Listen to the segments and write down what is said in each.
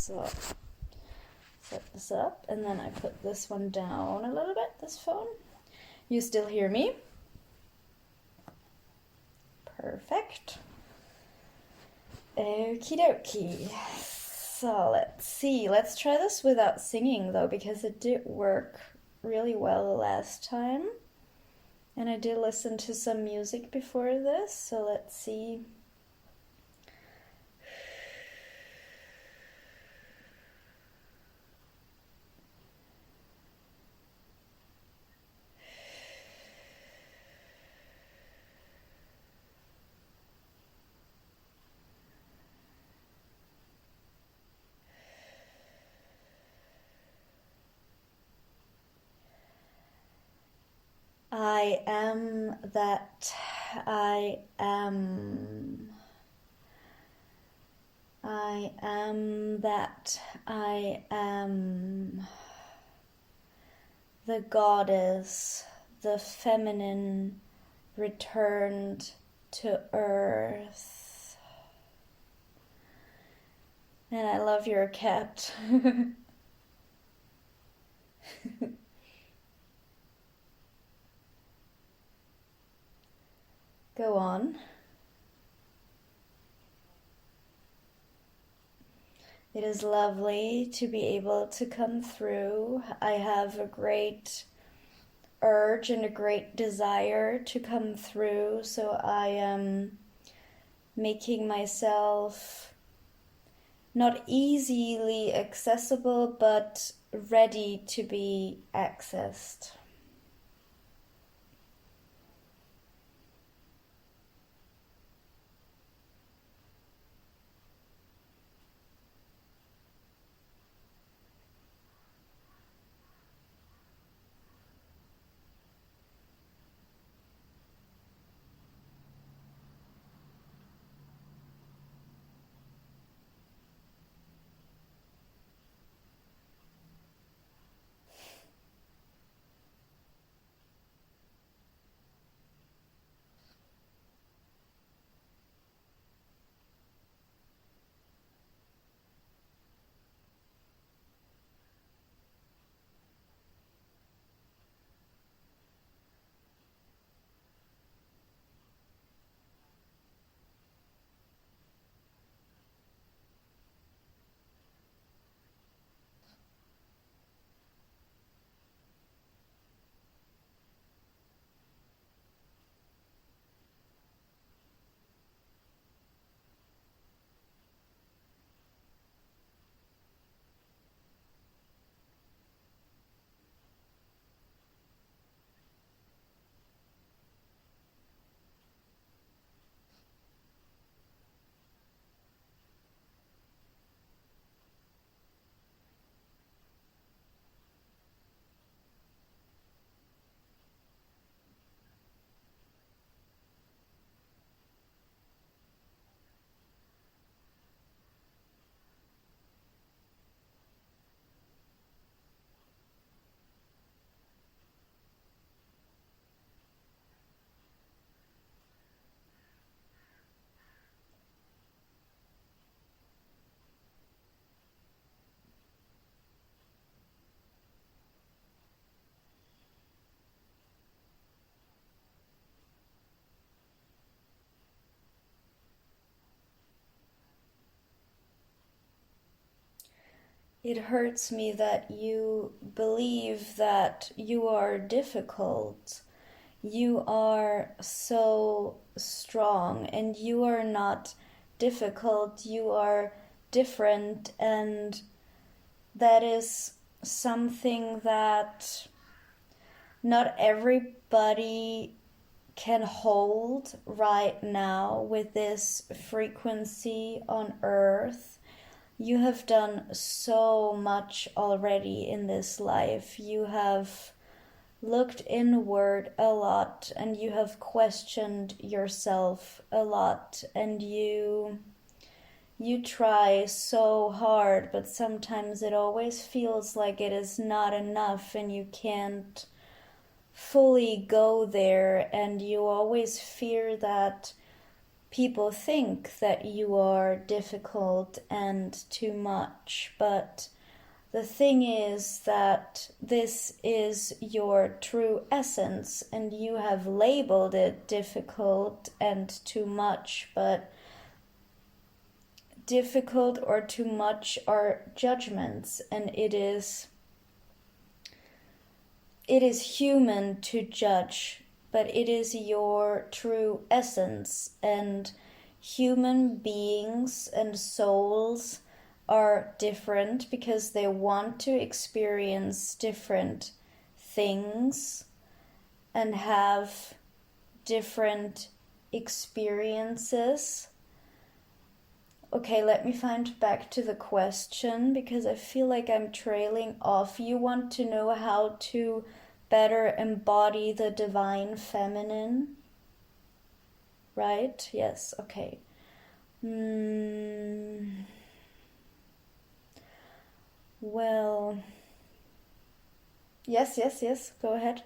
So set this up, and then I put this one down a little bit, this phone. You still hear me? Perfect. Okie dokie. So let's see. Let's try this without singing though, because it did work really well last time. And I did listen to some music before this, so let's see. I am that I am. I am that I am. The goddess, the feminine, returned to earth. And I love your cat. Go on. It is lovely to be able to come through. I have a great urge and a great desire to come through, so I am making myself not easily accessible, but ready to be accessed. It hurts me that you believe that you are difficult. You are so strong, and you are not difficult. You are different, and that is something that not everybody can hold right now with this frequency on Earth. You have done so much already in this life. You have looked inward a lot, and you have questioned yourself a lot, and you try so hard, but sometimes it always feels like it is not enough, and you can't fully go there, and you always fear that people think that you are difficult and too much, but the thing is that this is your true essence, and you have labeled it difficult and too much, but difficult or too much are judgments, and it is human to judge, but it is your true essence, and human beings and souls are different because they want to experience different things and have different experiences. Okay, let me find back to the question because I feel like I'm trailing off. You want to know how to better embody the divine feminine, right? Yes, okay. Well, yes, go ahead.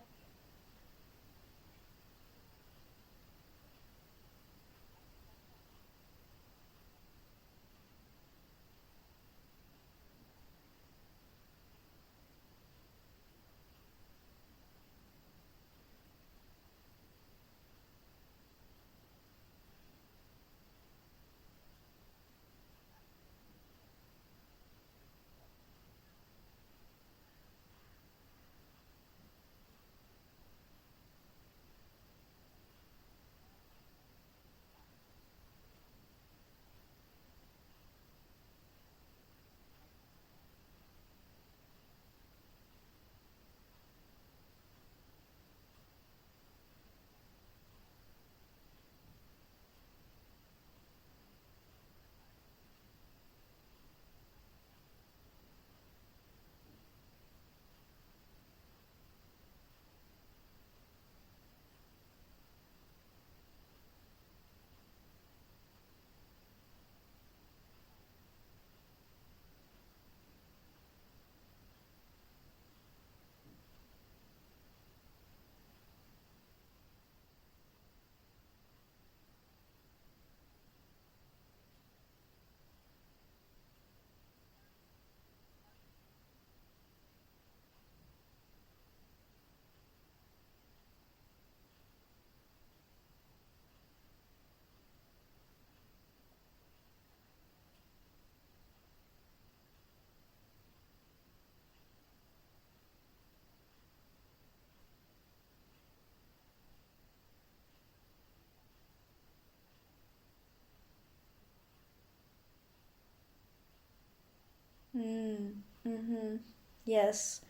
Yes,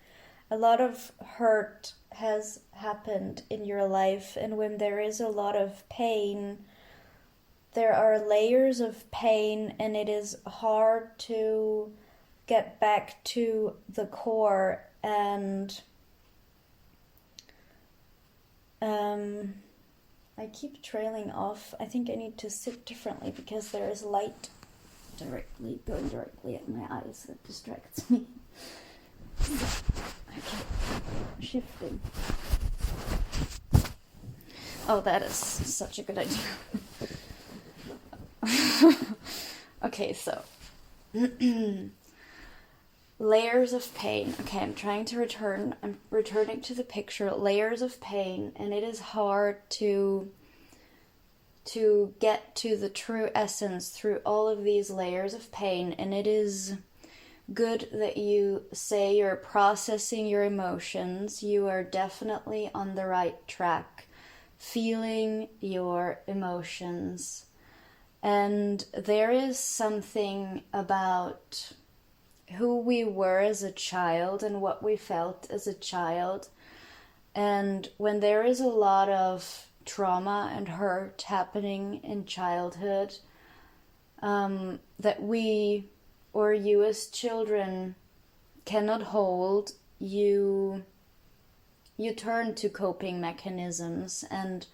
a lot of hurt has happened in your life, and when there is a lot of pain, there are layers of pain, and it is hard to get back to the core. And I keep trailing off. I think I need to sit differently because there is light going directly at my eyes that distracts me. Okay, shifting. Oh, that is such a good idea. Okay, so layers of pain. Okay, I'm returning to the picture. Layers of pain, and it is hard to get to the true essence through all of these layers of pain, and it is good that you say you're processing your emotions. You are definitely on the right track, feeling your emotions. And there is something about who we were as a child and what we felt as a child. And when there is a lot of trauma and hurt happening in childhood, that we or you as children cannot hold, you turn to coping mechanisms, and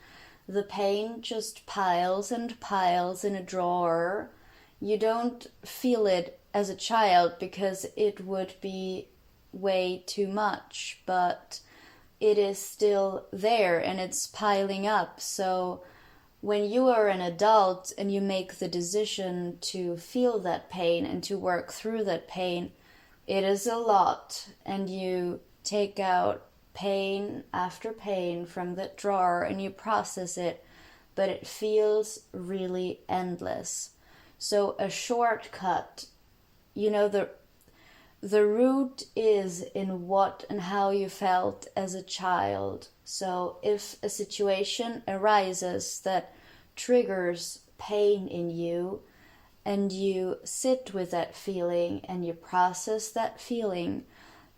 the pain just piles and piles in a drawer. You don't feel it as a child because it would be way too much, but it is still there and it's piling up. So when you are an adult and you make the decision to feel that pain and to work through that pain, it is a lot, and you take out pain after pain from that drawer and you process it, but it feels really endless. So a shortcut, the root is in what and how you felt as a child. So if a situation arises that triggers pain in you, and you sit with that feeling and you process that feeling,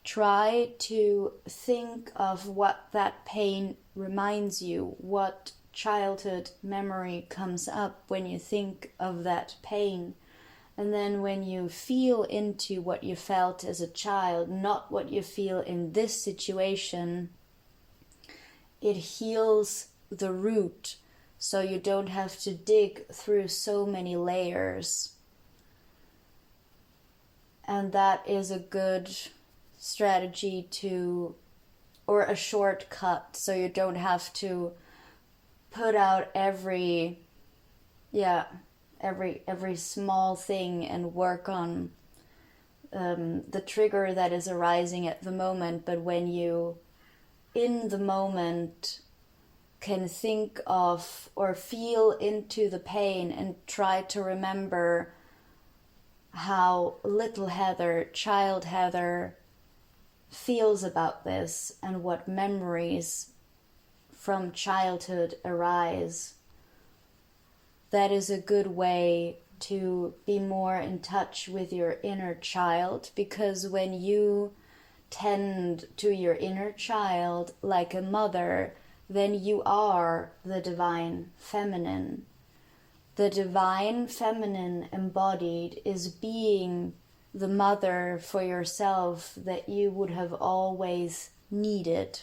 try to think of what that pain reminds you, what childhood memory comes up when you think of that pain. And then when you feel into what you felt as a child, not what you feel in this situation, it heals the root, so you don't have to dig through so many layers. And that is a good strategy or a shortcut, so you don't have to put out every small thing and work on the trigger that is arising at the moment. But when you, in the moment, can think of or feel into the pain and try to remember how little Heather, child Heather, feels about this and what memories from childhood arise, that is a good way to be more in touch with your inner child. Because when you tend to your inner child like a mother, then you are the divine feminine. The divine feminine embodied is being the mother for yourself that you would have always needed.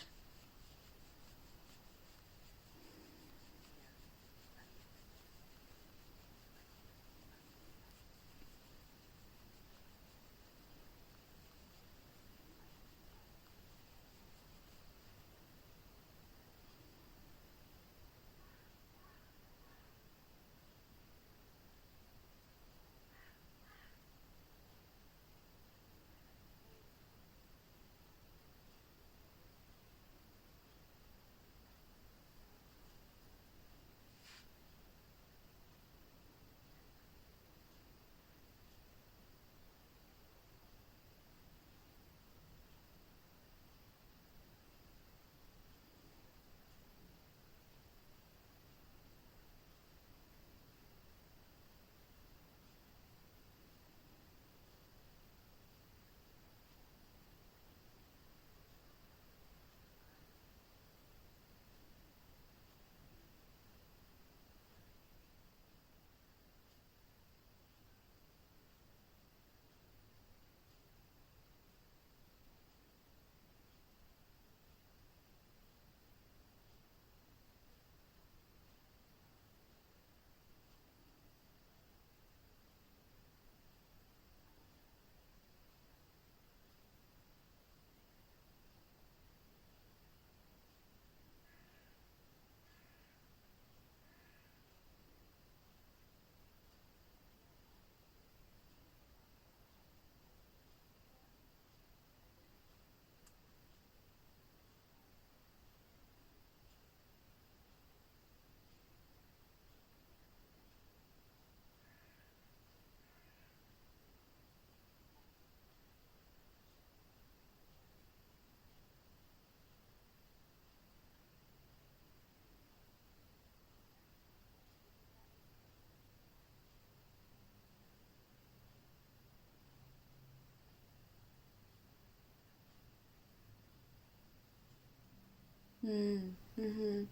Mm-hmm.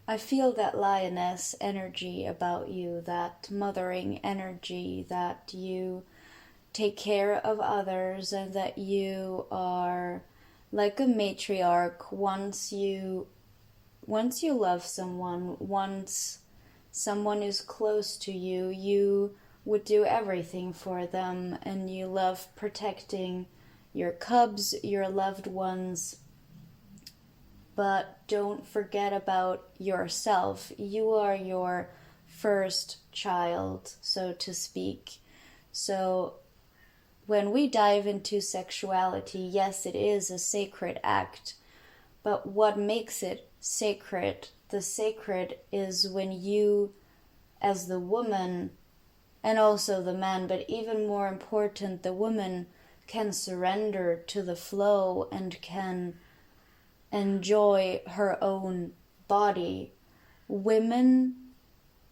I feel that lioness energy about you, that mothering energy, that you take care of others and that you are like a matriarch. Once you love someone, once someone is close to you, you would do everything for them, and you love protecting your cubs, your loved ones, but don't forget about yourself. You are your first child, so to speak. So when we dive into sexuality, yes, it is a sacred act, but what makes it sacred? The sacred is when you, as the woman, and also the man, but even more important, the woman can surrender to the flow and can enjoy her own body. Women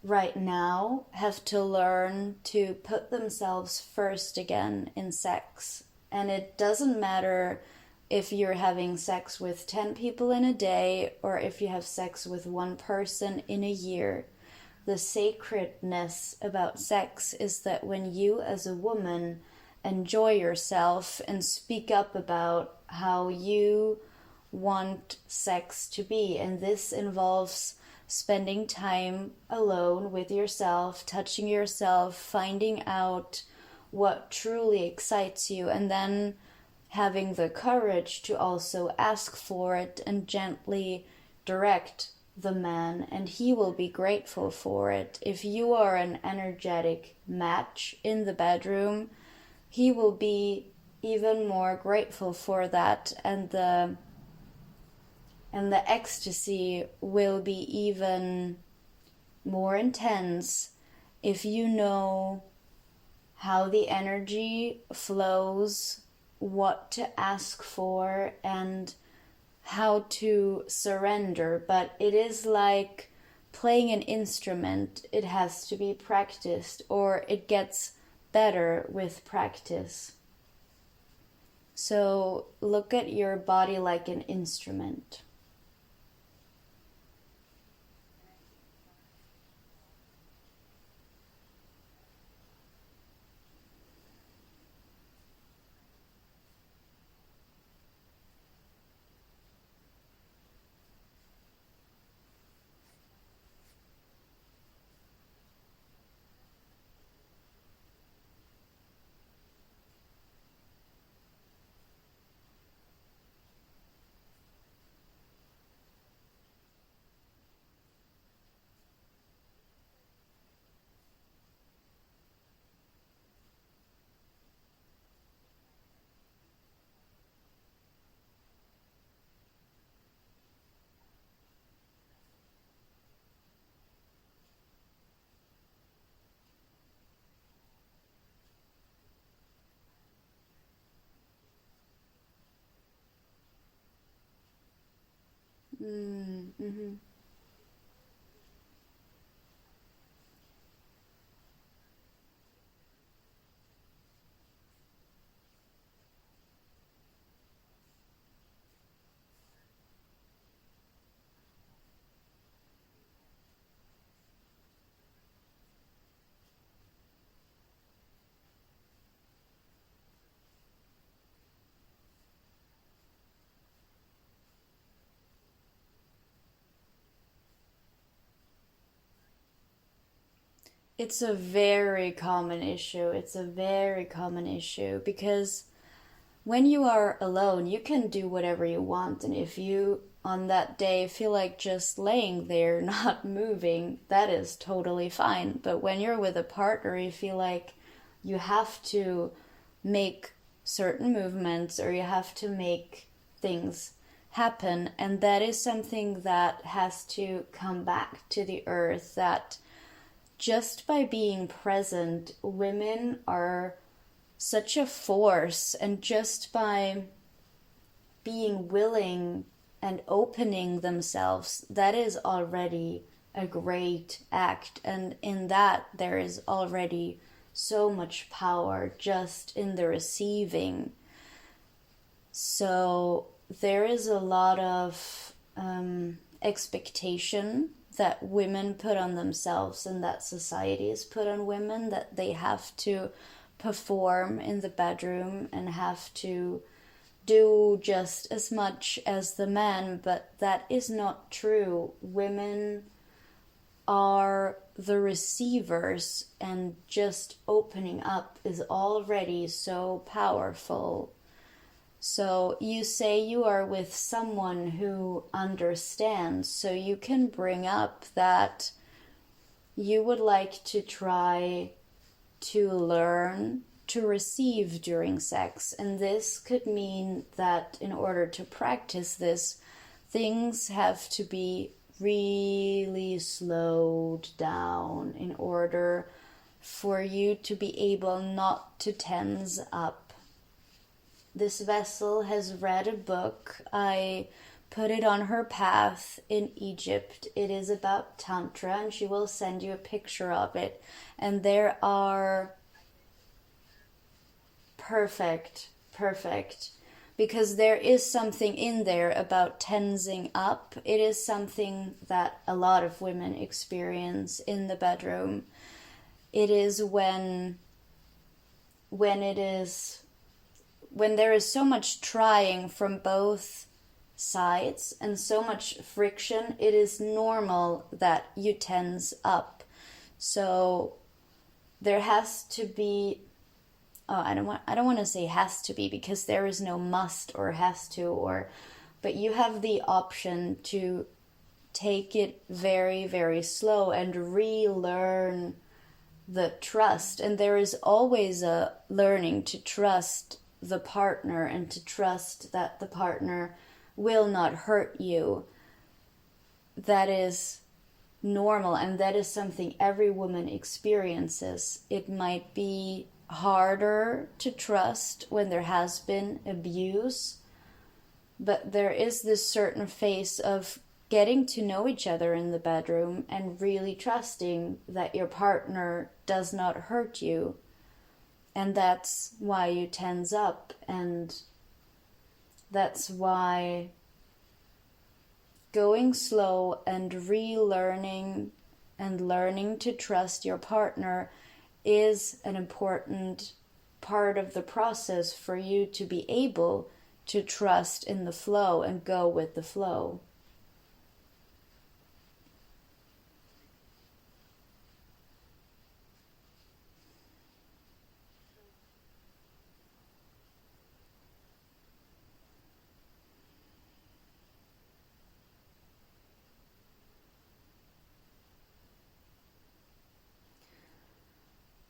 right now have to learn to put themselves first again in sex. And it doesn't matter if you're having sex with 10 people in a day or if you have sex with one person in a year. The sacredness about sex is that when you as a woman enjoy yourself and speak up about how you want sex to be, and this involves spending time alone with yourself, touching yourself, finding out what truly excites you, and then having the courage to also ask for it and gently direct the man, and he will be grateful for it. If you are an energetic match in the bedroom, he will be even more grateful for that, and the ecstasy will be even more intense if you know how the energy flows, what to ask for, and how to surrender. But it is like playing an instrument. It has to be practiced, or it gets better with practice. So look at your body like an instrument. Mm-hmm. It's a very common issue. It's a very common issue because when you are alone, you can do whatever you want. And if you on that day feel like just laying there, not moving, that is totally fine. But when you're with a partner, you feel like you have to make certain movements or you have to make things happen. And that is something that has to come back to the earth, that just by being present, women are such a force, and just by being willing and opening themselves, that is already a great act. And in that, there is already so much power just in the receiving. So there is a lot of expectation that women put on themselves and that society has put on women, that they have to perform in the bedroom and have to do just as much as the men, but that is not true. Women are the receivers, and just opening up is already so powerful. So you say you are with someone who understands, so you can bring up that you would like to try to learn to receive during sex. And this could mean that in order to practice this, things have to be really slowed down in order for you to be able not to tense up. This vessel has read a book. I put it on her path in Egypt. It is about Tantra, and she will send you a picture of it. And there are perfect, because there is something in there about tensing up. It is something that a lot of women experience in the bedroom. It is when there is so much trying from both sides and so much friction, it is normal that you tense up. So there has to be, I don't want to say has to be, because there is no must or has to, but you have the option to take it very, very slow and relearn the trust. And there is always a learning to trust the partner and to trust that the partner will not hurt you. That is normal, and that is something every woman experiences. It might be harder to trust when there has been abuse, but there is this certain phase of getting to know each other in the bedroom and really trusting that your partner does not hurt you. And that's why you tense up, and that's why going slow and relearning and learning to trust your partner is an important part of the process for you to be able to trust in the flow and go with the flow.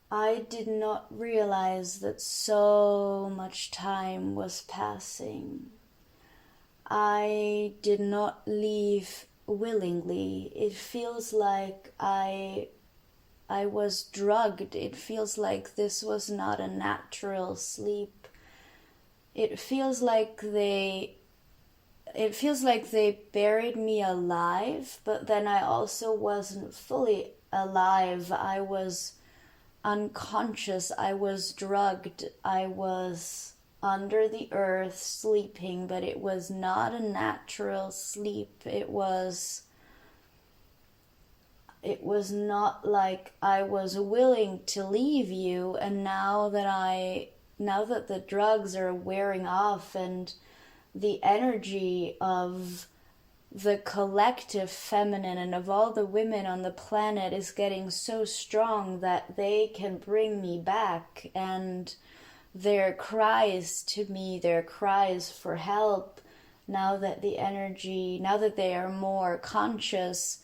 I did not realize that so much time was passing. I did not leave willingly. It feels like I was drugged. It feels like this was not a natural sleep. It feels like they buried me alive, but then I also wasn't fully alive. I was unconscious, I was drugged, I was under the earth sleeping, but it was not a natural sleep. It was not like I was willing to leave you, and now that the drugs are wearing off and the energy of the collective feminine and of all the women on the planet is getting so strong that they can bring me back, and their cries to me, their cries for help, now that they are more conscious,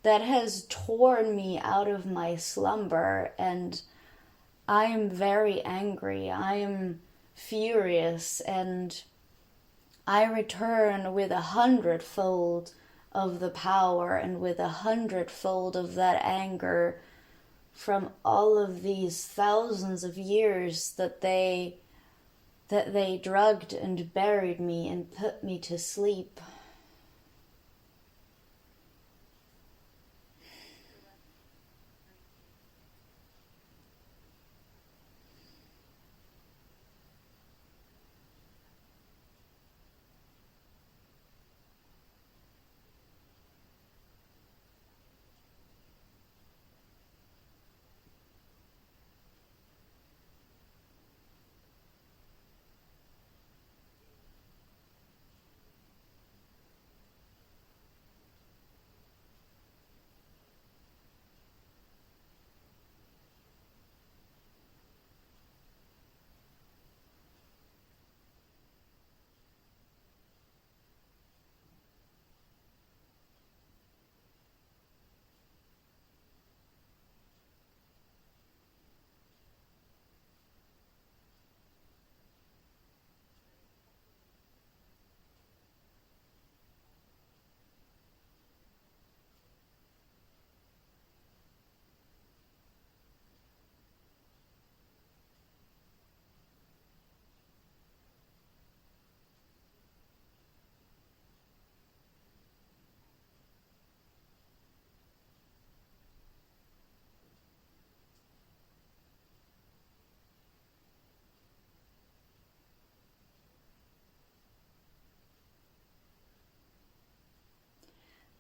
that has torn me out of my slumber, and I am very angry, I am furious, and I return with 100-fold of the power and with 100-fold of that anger from all of these thousands of years that they drugged and buried me and put me to sleep.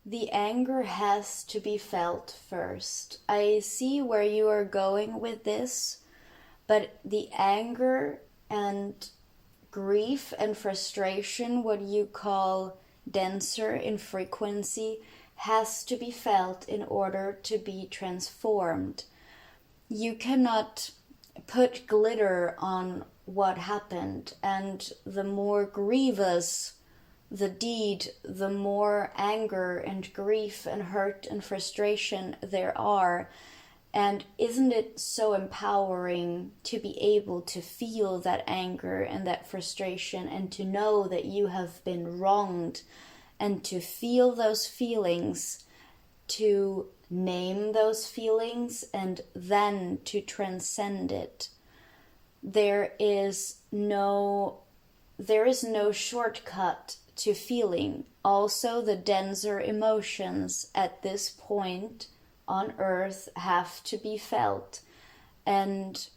The anger has to be felt first. I see where you are going with this, but the anger and grief and frustration, what you call denser in frequency, has to be felt in order to be transformed. You cannot put glitter on what happened, and the more grievous the deed, the more anger and grief and hurt and frustration there are. And isn't it so empowering to be able to feel that anger and that frustration, and to know that you have been wronged, and to feel those feelings, to name those feelings, and then to transcend it? There is no shortcut to feeling. Also, the denser emotions at this point on earth have to be felt, and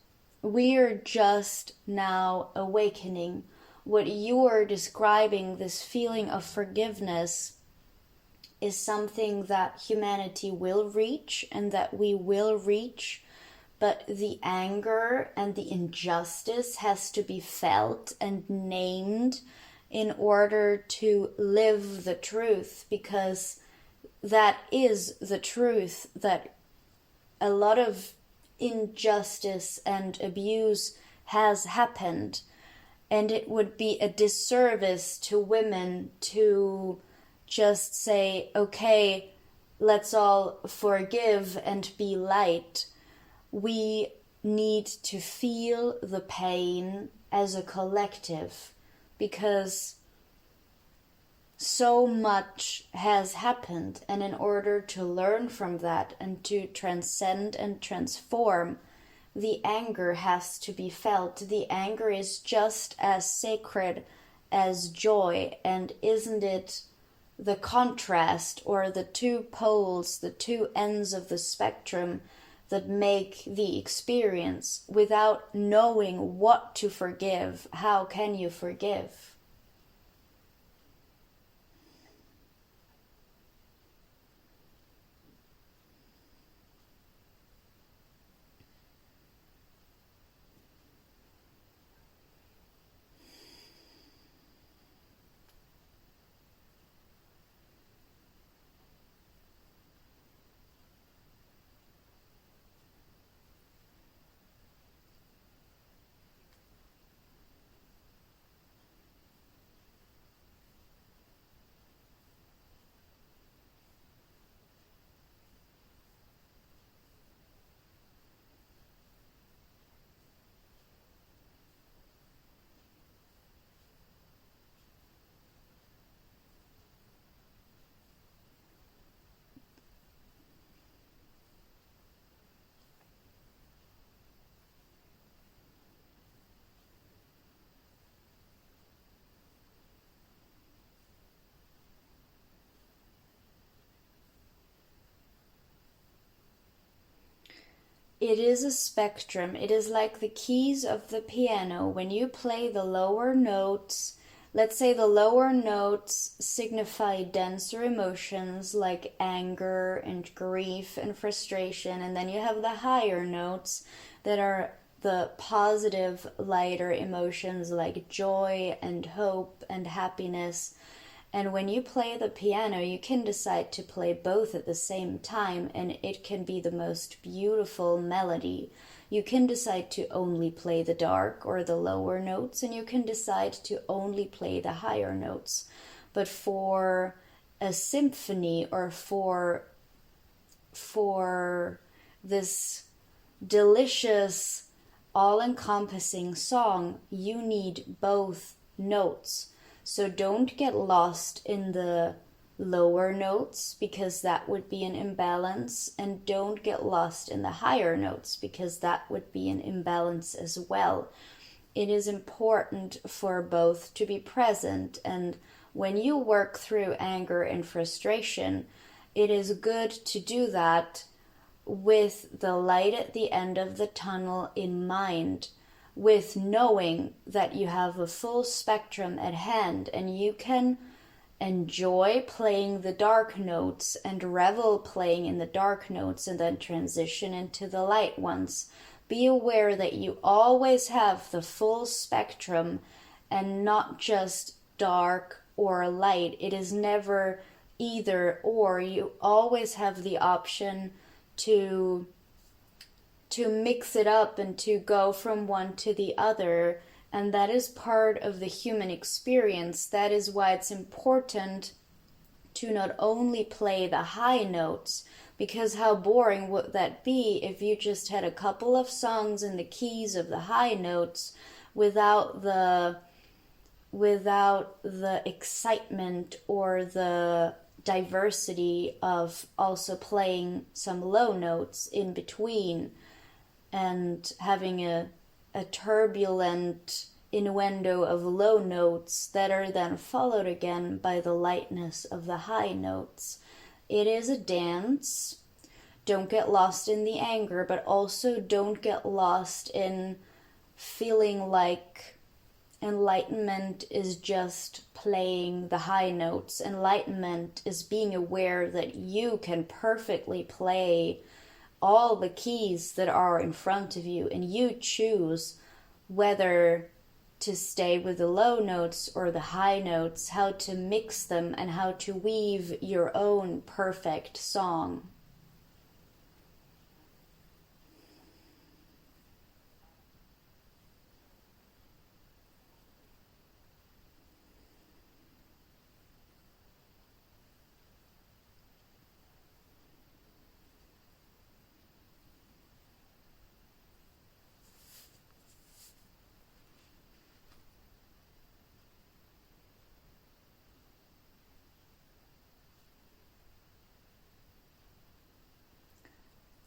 we are just now awakening. What you are describing, this feeling of forgiveness, is something that humanity will reach and that we will reach, but the anger and the injustice has to be felt and named in order to live the truth, because that is the truth, that a lot of injustice and abuse has happened, and it would be a disservice to women to just say, okay, let's all forgive and be light. We need to feel the pain as a collective, because so much has happened, and in order to learn from that and to transcend and transform, the anger has to be felt. The anger is just as sacred as joy, and isn't it the contrast, or the two poles, the two ends of the spectrum, that make the experience? Without knowing what to forgive, how can you forgive? It is a spectrum. It is like the keys of the piano. When you play the lower notes, let's say the lower notes signify denser emotions like anger and grief and frustration, and then you have the higher notes that are the positive, lighter emotions like joy and hope and happiness. And when you play the piano, you can decide to play both at the same time, and it can be the most beautiful melody. You can decide to only play the dark or the lower notes, and you can decide to only play the higher notes. But for a symphony, or for this delicious, all-encompassing song, you need both notes. So don't get lost in the lower notes, because that would be an imbalance, and don't get lost in the higher notes, because that would be an imbalance as well. It is important for both to be present, and when you work through anger and frustration, it is good to do that with the light at the end of the tunnel in mind, with knowing that you have a full spectrum at hand, and you can enjoy playing the dark notes and revel playing in the dark notes and then transition into the light ones. Be aware that you always have the full spectrum and not just dark or light. It is never either or. You always have the option to mix it up and to go from one to the other, and that is part of the human experience. That is why it's important to not only play the high notes, because how boring would that be if you just had a couple of songs in the keys of the high notes without the excitement or the diversity of also playing some low notes in between and having a turbulent innuendo of low notes that are then followed again by the lightness of the high notes. It is a dance. Don't get lost in the anger, but also don't get lost in feeling like enlightenment is just playing the high notes. Enlightenment is being aware that you can perfectly play all the keys that are in front of you, and you choose whether to stay with the low notes or the high notes, how to mix them, and how to weave your own perfect song.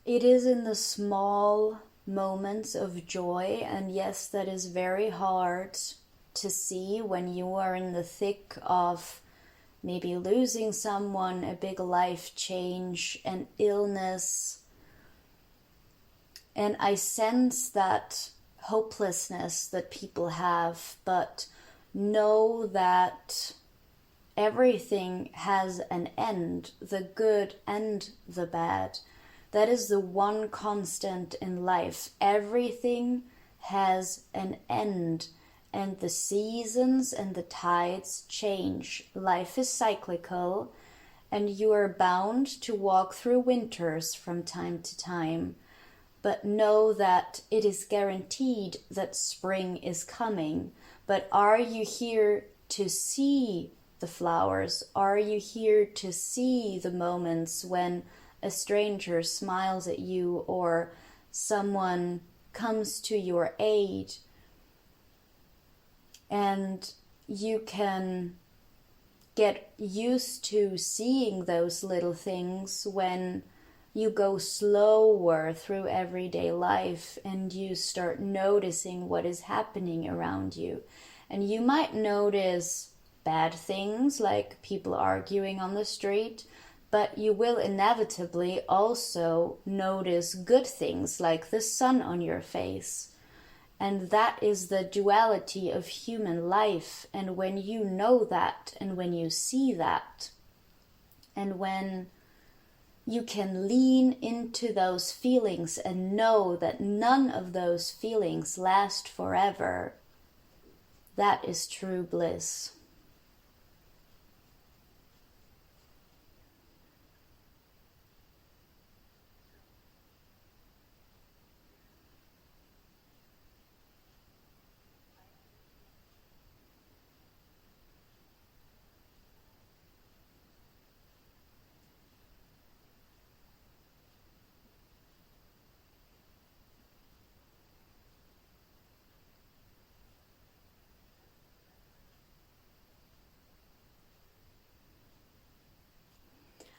It is in the small moments of joy, and yes, that is very hard to see when you are in the thick of maybe losing someone, a big life change, an illness. And I sense that hopelessness that people have, but know that everything has an end, the good and the bad. That is the one constant in life. Everything has an end, and the seasons and the tides change. Life is cyclical, and you are bound to walk through winters from time to time. But know that it is guaranteed that spring is coming. But are you here to see the flowers? Are you here to see the moments when a stranger smiles at you or someone comes to your aid? And you can get used to seeing those little things when you go slower through everyday life and you start noticing what is happening around you. And you might notice bad things like people arguing on the street, but you will inevitably also notice good things like the sun on your face. And that is the duality of human life. And when you know that, and when you see that, and when you can lean into those feelings and know that none of those feelings last forever, that is true bliss.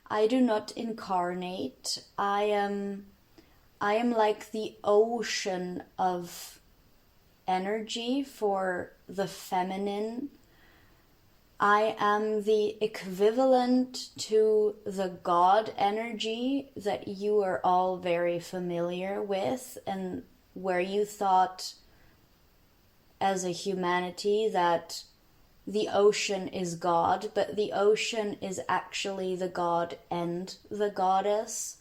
I do not incarnate. I am like the ocean of energy for the feminine. I am the equivalent to the God energy that you are all very familiar with, and where you thought as a humanity that the ocean is God, but the ocean is actually the god and the goddess.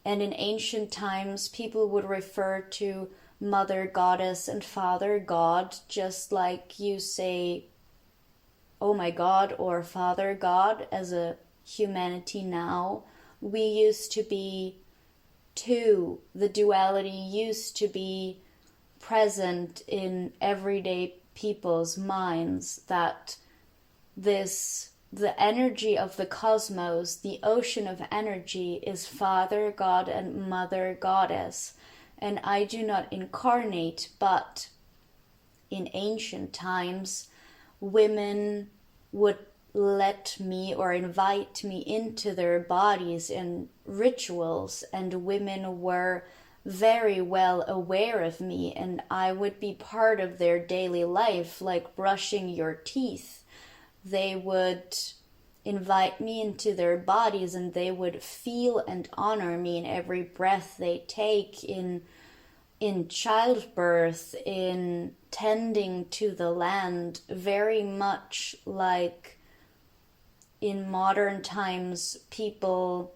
And in ancient times, people would refer to Mother Goddess and Father God, just like you say, oh my God, or Father God as a humanity now. We used to be two. The duality used to be present in everyday people's minds, that the energy of the cosmos, the ocean of energy, is Father God and Mother Goddess. And I do not incarnate, but in ancient times, women would let me or invite me into their bodies in rituals, and women were very well aware of me, and I would be part of their daily life, like brushing your teeth. They would invite me into their bodies, and they would feel and honor me in every breath they take, in childbirth, in tending to the land, very much like in modern times people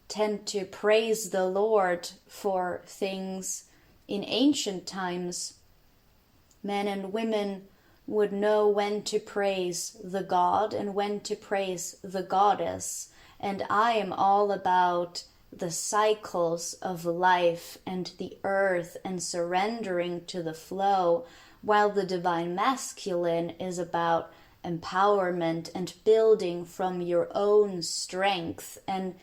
tend to praise the Lord for things. In ancient times, men and women would know when to praise the God and when to praise the goddess. And I am all about the cycles of life and the earth and surrendering to the flow, while the divine masculine is about empowerment and building from your own strength. And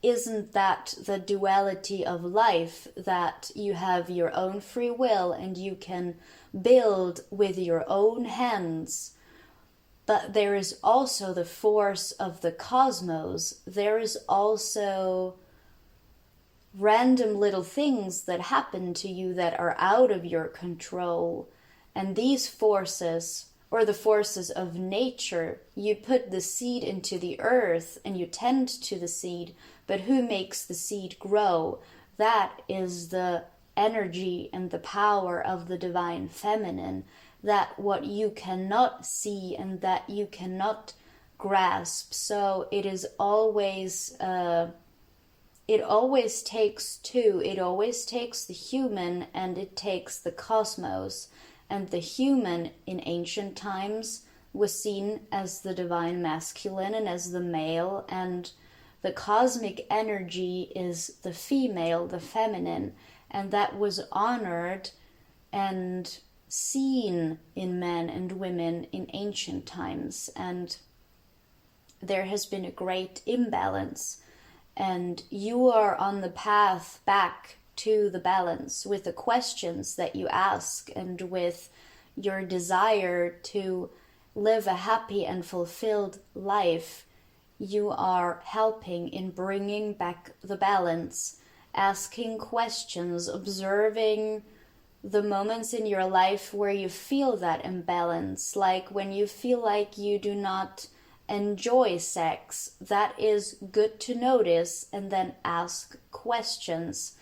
isn't that the duality of life, that you have your own free will and you can build with your own hands? But there is also the force of the cosmos. There is also random little things that happen to you that are out of your control. And these forces, or the forces of nature, you put the seed into the earth and you tend to the seed, but who makes the seed grow? That is the energy and the power of the divine feminine, that what you cannot see and that you cannot grasp. So it is always it always takes two. It always takes the human and it takes the cosmos. And the human in ancient times was seen as the divine masculine and as the male, and the cosmic energy is the female, the feminine, and that was honored and seen in men and women in ancient times. And there has been a great imbalance, and you are on the path back to the balance with the questions that you ask and with your desire to live a happy and fulfilled life. You are helping in bringing back the balance, asking questions, observing the moments in your life where you feel that imbalance, like when you feel like you do not enjoy sex. That is good to notice and then ask questions,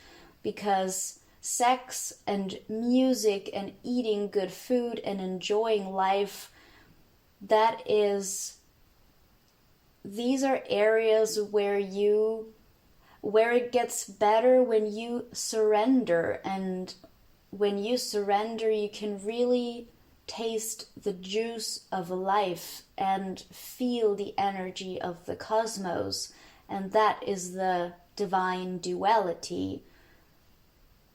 because sex and music and eating good food and enjoying life, these are areas where it gets better when you surrender. And when you surrender, you can really taste the juice of life and feel the energy of the cosmos. And that is the divine duality.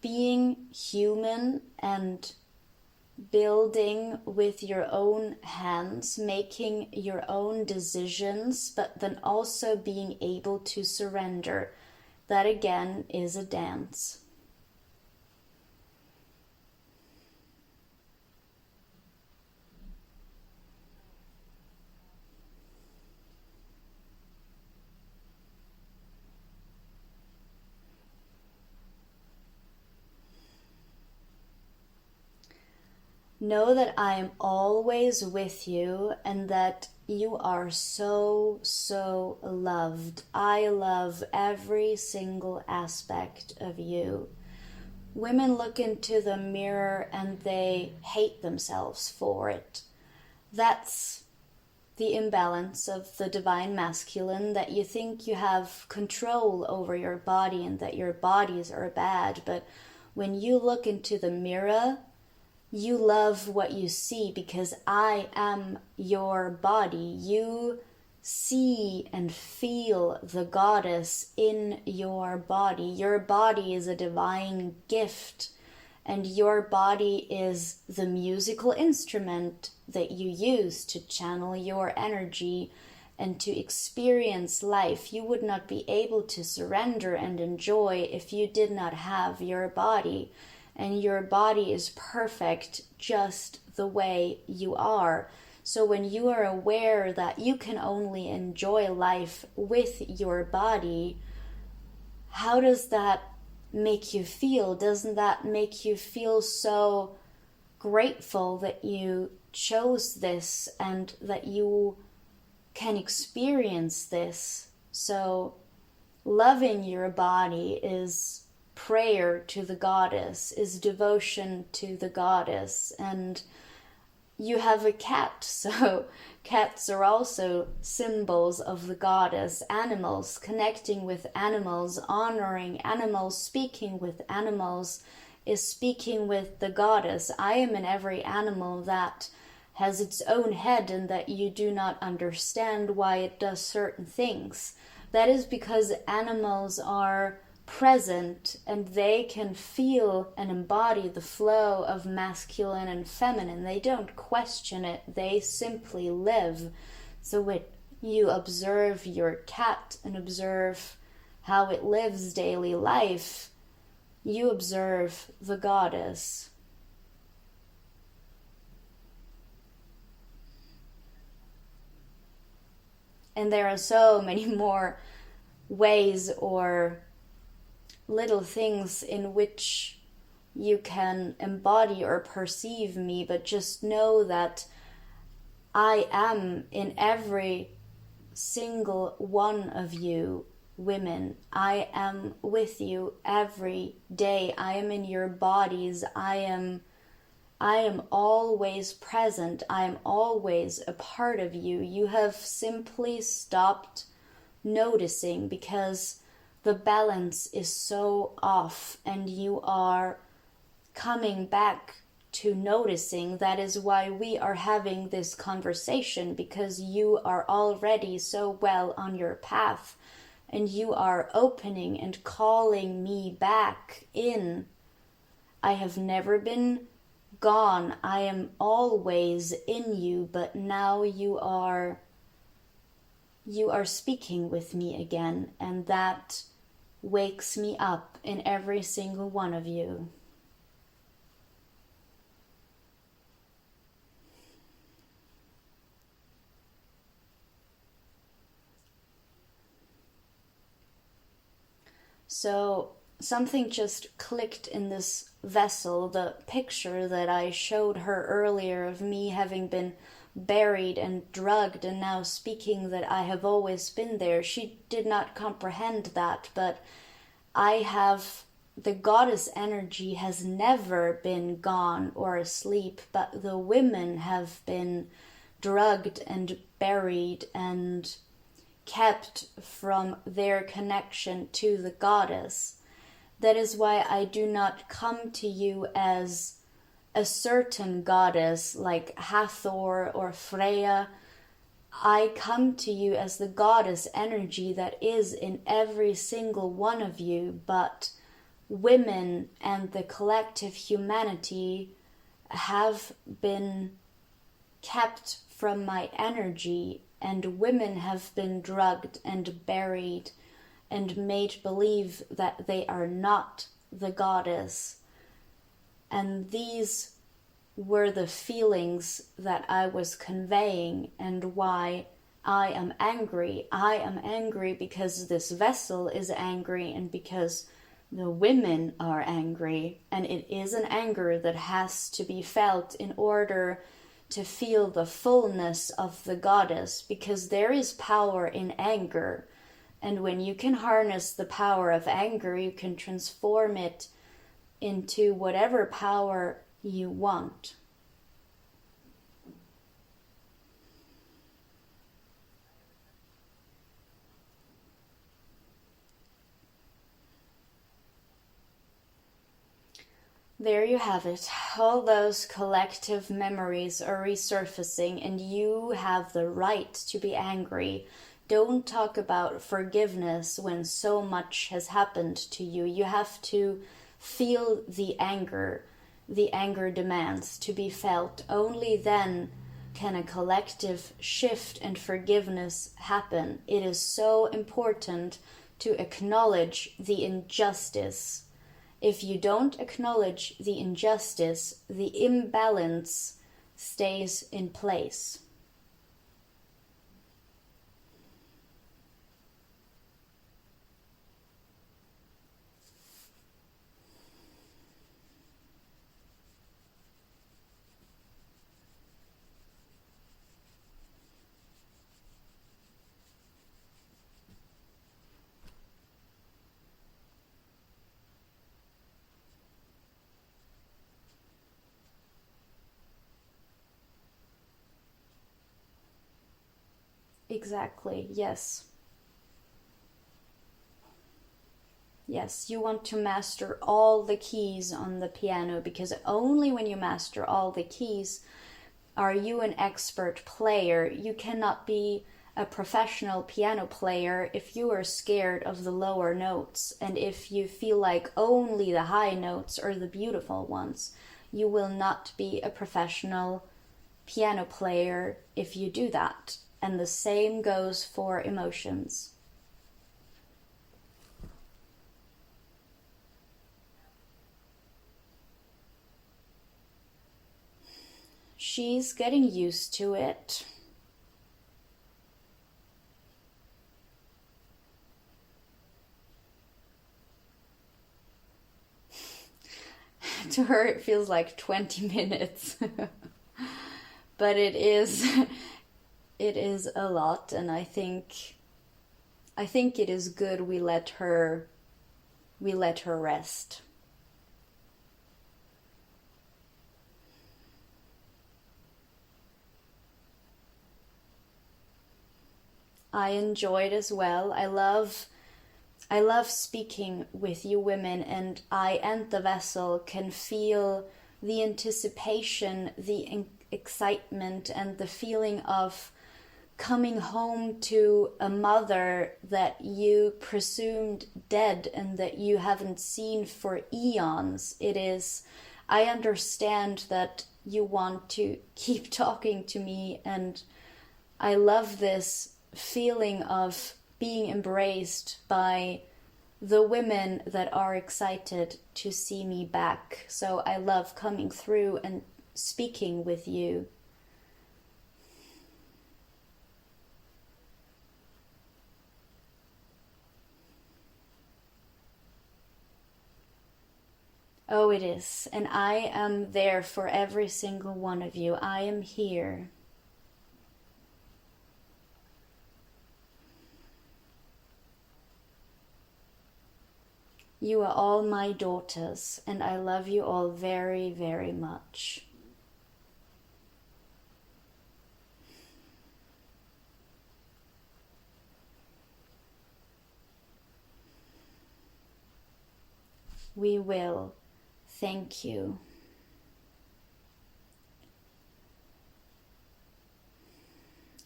Being human and building with your own hands, making your own decisions, but then also being able to surrender. That again is a dance. Know that I am always with you and that you are so, so loved. I love every single aspect of you. Women look into the mirror and they hate themselves for it. That's the imbalance of the divine masculine, that you think you have control over your body and that your bodies are bad. But when you look into the mirror, you love what you see because I am your body. You see and feel the goddess in your body. Your body is a divine gift, and your body is the musical instrument that you use to channel your energy and to experience life. You would not be able to surrender and enjoy if you did not have your body. And your body is perfect just the way you are. So when you are aware that you can only enjoy life with your body, how does that make you feel? Doesn't that make you feel so grateful that you chose this and that you can experience this? So loving your body is prayer to the goddess, is devotion to the goddess. And you have a cat, so cats are also symbols of the goddess. Animals, connecting with animals, honoring animals, speaking with animals is speaking with the goddess. I am in every animal that has its own head and that you do not understand why it does certain things. That is because animals are present and they can feel and embody the flow of masculine and feminine. They don't question it, they simply live. So when you observe your cat and observe how it lives daily life, you observe the goddess. And there are so many more ways or little things in which you can embody or perceive me, but just know that I am in every single one of you women. I am with you every day. I am in your bodies. I am always present. I am always a part of you. You have simply stopped noticing because the balance is so off, and you are coming back to noticing. That is why we are having this conversation, because you are already so well on your path, and you are opening and calling me back in. I have never been gone. I am always in you, but now you are speaking with me again, and that wakes me up in every single one of you. So something just clicked in this vessel, the picture that I showed her earlier of me having been buried and drugged and now speaking that I have always been there. She did not comprehend that, but the goddess energy has never been gone or asleep, but the women have been drugged and buried and kept from their connection to the goddess. That is why I do not come to you as a certain goddess like Hathor or Freya. I come to you as the goddess energy that is in every single one of you, but women and the collective humanity have been kept from my energy, and women have been drugged and buried and made believe that they are not the goddess. And these were the feelings that I was conveying, and why I am angry. I am angry because this vessel is angry, and because the women are angry. And it is an anger that has to be felt in order to feel the fullness of the goddess, because there is power in anger. And when you can harness the power of anger, you can transform it into whatever power you want. There you have it. All those collective memories are resurfacing, and you have the right to be angry. Don't talk about forgiveness when so much has happened to you. You have to feel the anger. The anger demands to be felt. Only then can a collective shift and forgiveness happen. It is so important to acknowledge the injustice. If you don't acknowledge the injustice, the imbalance stays in place. Exactly, yes. Yes, you want to master all the keys on the piano, because only when you master all the keys are you an expert player. You cannot be a professional piano player if you are scared of the lower notes, and if you feel like only the high notes are the beautiful ones. You will not be a professional piano player if you do that. And the same goes for emotions. She's getting used to it. To her, it feels like 20 minutes. But it is a lot, and I think it is good we let her rest. I enjoyed as well. I love speaking with you women, and I and the vessel can feel the anticipation, the excitement, and the feeling of coming home to a mother that you presumed dead and that you haven't seen for eons. I understand that you want to keep talking to me, and I love this feeling of being embraced by the women that are excited to see me back. So I love coming through and speaking with you. Oh, it is. And I am there for every single one of you. I am here. You are all my daughters, and I love you all very, very much. We will. Thank you.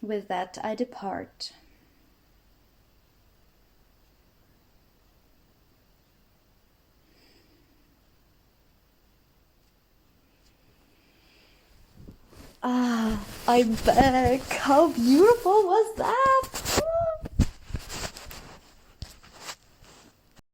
With that, I depart. Ah, I'm back. How beautiful was that?